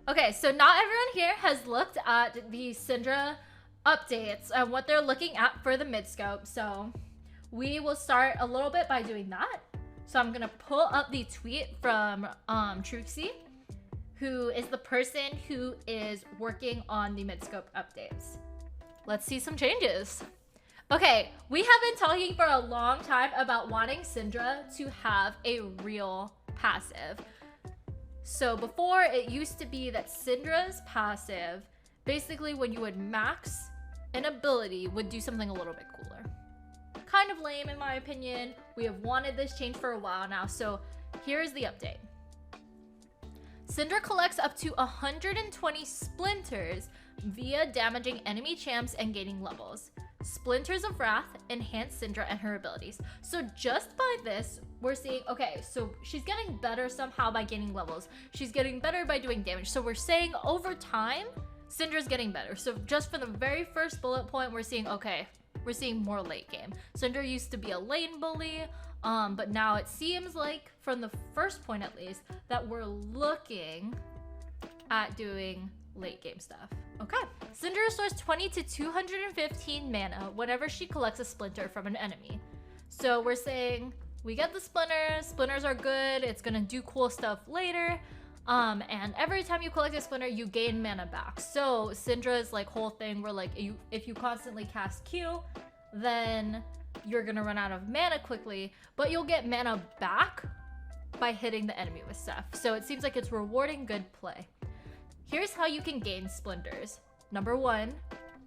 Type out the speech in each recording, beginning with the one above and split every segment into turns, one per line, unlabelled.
Okay, so not everyone here has looked at the Syndra updates and what they're looking at for the mid-scope. So we will start a little bit by doing that. So I'm gonna pull up the tweet from Truxie, who is the person who is working on the mid-scope updates. Let's see some changes. Okay, we have been talking for a long time about wanting Syndra to have a real passive. So before, it used to be that Syndra's passive, basically when you would max an ability, would do something a little bit cooler. Kind of lame in my opinion. We have wanted this change for a while now, so here's the update. Syndra collects up to 120 splinters via damaging enemy champs and gaining levels. Splinters of Wrath enhance Syndra and her abilities. So just by this, we're seeing, okay, so she's getting better somehow by gaining levels. She's getting better by doing damage. So we're saying over time, Syndra's getting better. So just for the very first bullet point, we're seeing, okay, we're seeing more late game. Syndra used to be a lane bully, but now it seems like, from the first point at least, that we're looking at doing late game stuff. Okay. Syndra restores 20 to 215 mana whenever she collects a splinter from an enemy. So we're saying we get the splinters. Splinters are good. It's gonna do cool stuff later. And every time you collect a splinter, you gain mana back. So Syndra's like whole thing where like if you constantly cast Q, then you're gonna run out of mana quickly, but you'll get mana back by hitting the enemy with stuff. So it seems like it's rewarding good play. Here's how you can gain splinters. Number 1,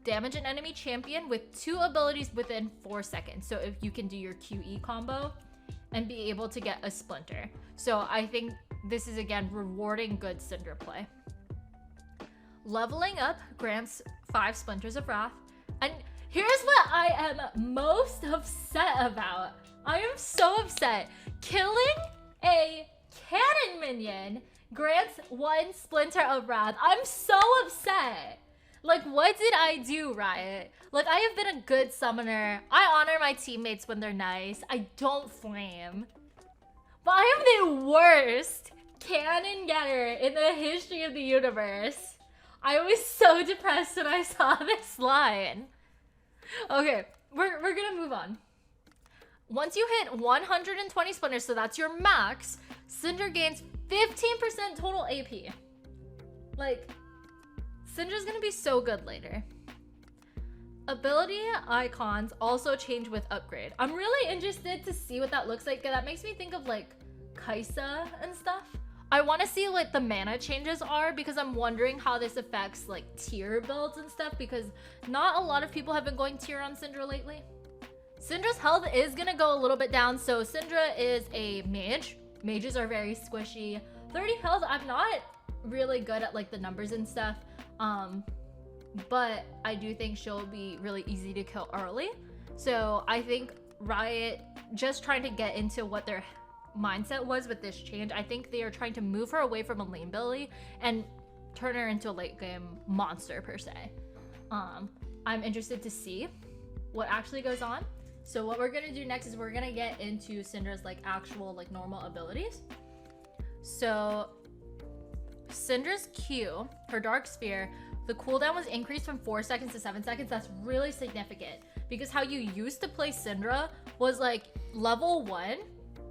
damage an enemy champion with 2 abilities within 4 seconds. So if you can do your QE combo and be able to get a splinter. So I think this is again rewarding good Syndra play. Leveling up grants 5 splinters of Wrath. And here's what I am most upset about. I am so upset. Killing a cannon minion grants 1 splinter of Wrath. I'm so upset. Like, what did I do, Riot? Like, I have been a good summoner. I honor my teammates when they're nice. I don't flame. But I am the worst cannon getter in the history of the universe. I was so depressed when I saw this line. Okay, we're gonna move on. Once you hit 120 splinters, so that's your max, Syndra gains 15% total AP. Like, Syndra's gonna be so good later. Ability icons also change with upgrade. I'm really interested to see what that looks like. That makes me think of like Kaisa and stuff. I want to see what the mana changes are because I'm wondering how this affects like tier builds and stuff because not a lot of people have been going tier on Syndra lately. Syndra's health is gonna go a little bit down. So Syndra is a mage. Mages are very squishy. 30 health, I'm not really good at like the numbers and stuff. But I do think she'll be really easy to kill early. So I think Riot just trying to get into what their mindset was with this change. I think they are trying to move her away from a lane bully and turn her into a late game monster per se. I'm interested to see what actually goes on. So what we're gonna do next is we're gonna get into Syndra's like actual like normal abilities. So Syndra's Q, her Dark Sphere, the cooldown was increased from 4 seconds to 7 seconds. That's really significant because how you used to play Syndra was like level 1,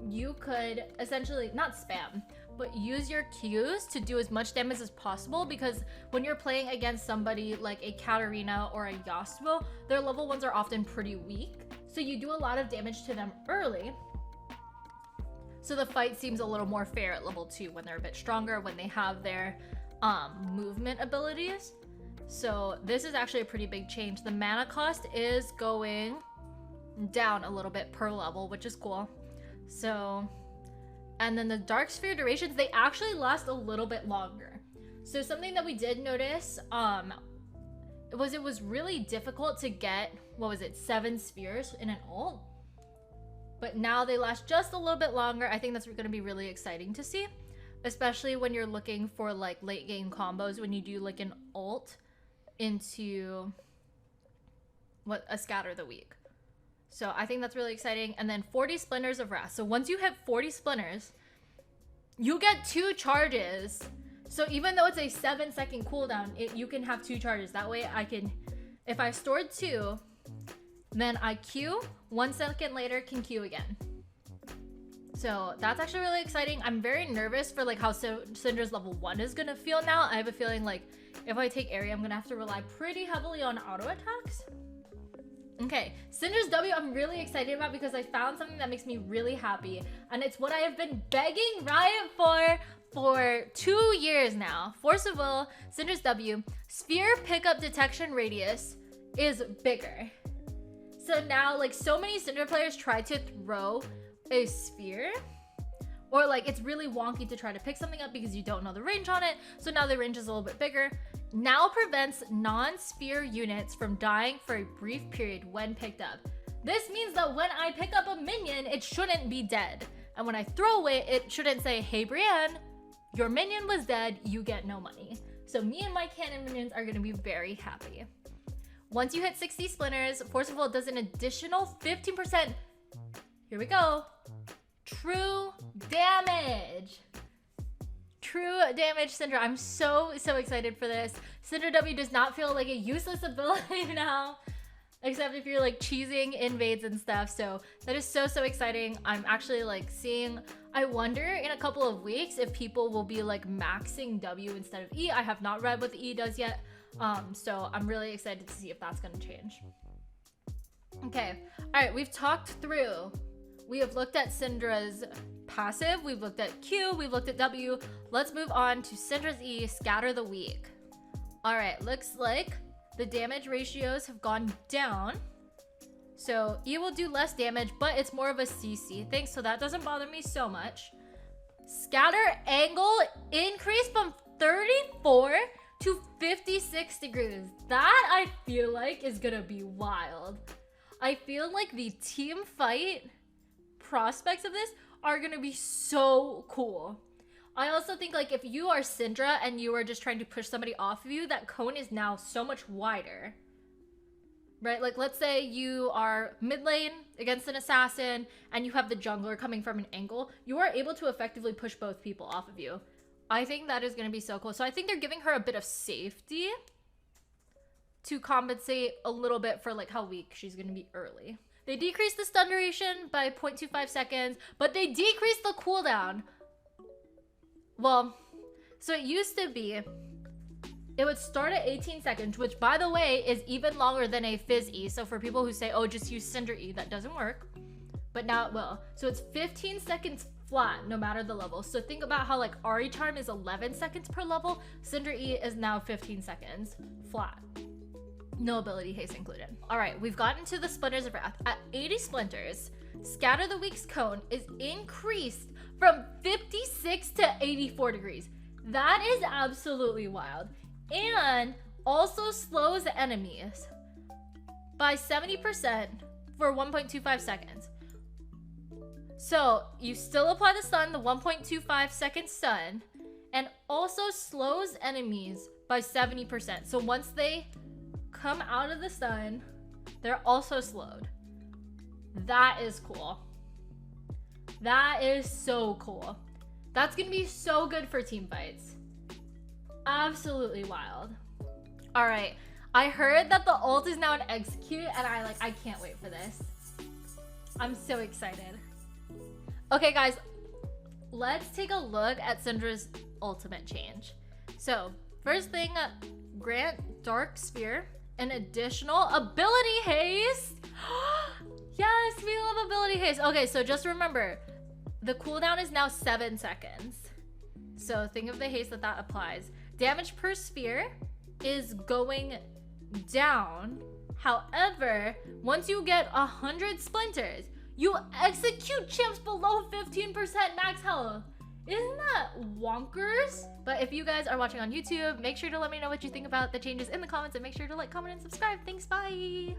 you could essentially not spam, but use your Qs to do as much damage as possible because when you're playing against somebody like a Katarina or a Yasuo, their level 1s are often pretty weak. So you do a lot of damage to them early. So the fight seems a little more fair at level 2 when they're a bit stronger, when they have their movement abilities. So this is actually a pretty big change. The mana cost is going down a little bit per level, which is cool. So, and then the Dark Sphere durations, they actually last a little bit longer. So something that we did notice it was really difficult to get, 7 spheres in an ult. But now they last just a little bit longer. I think that's going to be really exciting to see, especially when you're looking for like late game combos when you do like an ult into a scatter the weak. So I think that's really exciting. And then 40 splinters of Wrath. So once you hit 40 splinters, you get 2 charges So even though it's a 7-second cooldown, you can have 2 charges. That way I can, if I stored 2, then I Q, 1 second later can Q again. So that's actually really exciting. I'm very nervous for like how Syndra's level 1 is gonna feel now. I have a feeling like if I take area, I'm gonna have to rely pretty heavily on auto attacks. Okay, Syndra's W I'm really excited about because I found something that makes me really happy. And it's what I have been begging Riot for 2 years now. Force of Will, Syndra's W, sphere pickup detection radius is bigger. So now like so many Syndra players try to throw a sphere, or like it's really wonky to try to pick something up because you don't know the range on it. So now the range is a little bit bigger. Now prevents non-sphere units from dying for a brief period when picked up. This means that when I pick up a minion, it shouldn't be dead. And when I throw it, it shouldn't say, hey Brienne, your minion was dead, you get no money. So me and my cannon minions are gonna be very happy. Once you hit 60 splinters, Force of Will does an additional 15%, here we go, true damage. True damage, Syndra. I'm so excited for this. Syndra W does not feel like a useless ability now, except if you're like cheesing invades and stuff. So that is so exciting. I'm actually like seeing, I wonder in a couple of weeks if people will be like maxing W instead of E. I have not read what the E does yet. So I'm really excited to see if that's gonna change. Okay, all right, we've talked through. We have looked at Syndra's passive, we've looked at Q, we've looked at W. Let's move on to Syndra's E, Scatter the Weak. All right, looks like the damage ratios have gone down. So E will do less damage, but it's more of a CC thing, so that doesn't bother me so much. Scatter angle increased from 34 to 56 degrees. That I feel like is gonna be wild. I feel like the team fight prospects of this are gonna be so cool. I also think like if you are Syndra and you are just trying to push somebody off of you, that cone is now so much wider, right? Like let's say you are mid lane against an assassin and you have the jungler coming from an angle, you are able to effectively push both people off of you. I think that is gonna be so cool. So I think they're giving her a bit of safety to compensate a little bit for like how weak she's gonna be early. They decreased the stun duration by 0.25 seconds, but they decreased the cooldown. Well, so it used to be, it would start at 18 seconds, which by the way, is even longer than a Fizz E. So for people who say, oh, just use Syndra E, that doesn't work, but now it will. So it's 15 seconds flat, no matter the level. So think about how like Ari Charm is 11 seconds per level. Syndra E is now 15 seconds flat. No ability haste included. All right, we've gotten to the Splinters of Wrath. At 80 splinters, Scatter the Weak's cone is increased from 56 to 84 degrees. That is absolutely wild. And also slows enemies by 70% for 1.25 seconds. So you still apply the stun, the 1.25 second stun, and also slows enemies by 70%. So once they come out of the stun, they're also slowed. That is cool. That is so cool. That's gonna be so good for team fights. Absolutely wild. All right, I heard that the ult is now an execute, and I can't wait for this. I'm so excited. Okay guys, let's take a look at Syndra's ultimate change. So first thing, grant Dark Sphere an additional ability haste. Yes, we love ability haste. Okay, so just remember, the cooldown is now 7 seconds. So think of the haste that applies. Damage per sphere is going down. However, once you get 100 splinters, you execute champs below 15% max health. Isn't that wonkers? But if you guys are watching on YouTube, make sure to let me know what you think about the changes in the comments, and make sure to like, comment, and subscribe. Thanks, bye.